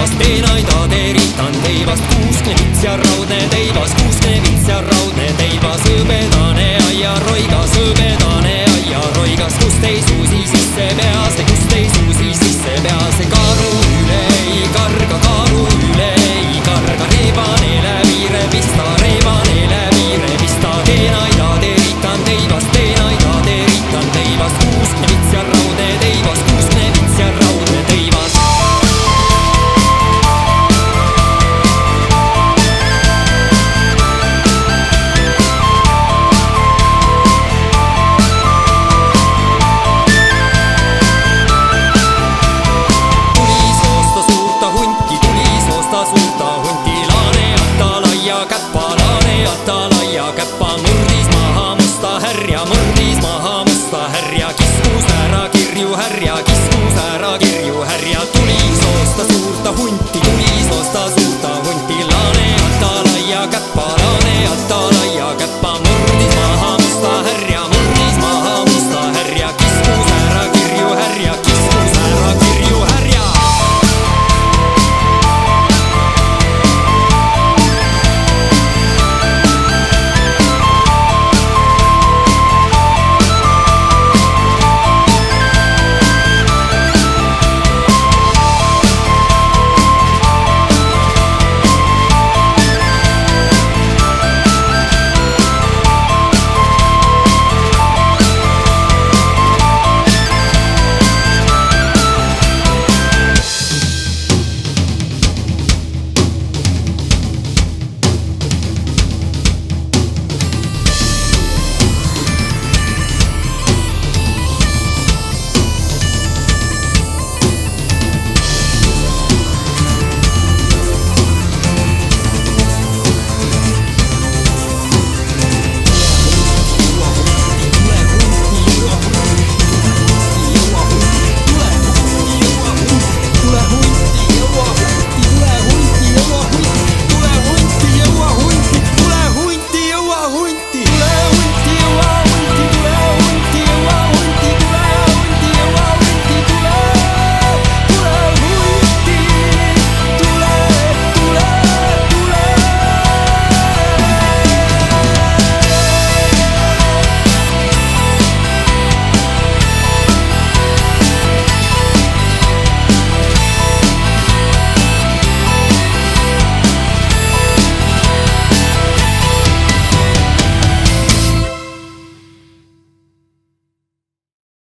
teivast, teenaida teritan teivast, kuuskne vits ja raudne teivas, kuuskne vits ja raudne teivas, hõbedane aiaroigas, hõbedane aiaroigas, kust ei suusi sisse pease, kust ei suusi sisse pease, karu üle ei karga, karu üle ei karga, reebane läbi rebista, reebane läbi rebista, teenaida teritan teivast, teenaida teritan teivast, kuuskne vits ja raudne teivas, kuuskne vits ja raudne teivas. Kiskus ära kirju härja, tuli soosta suurta hunti, tuli soosta suurta hunti, laane alta laia käppa, laane alta laia käppa.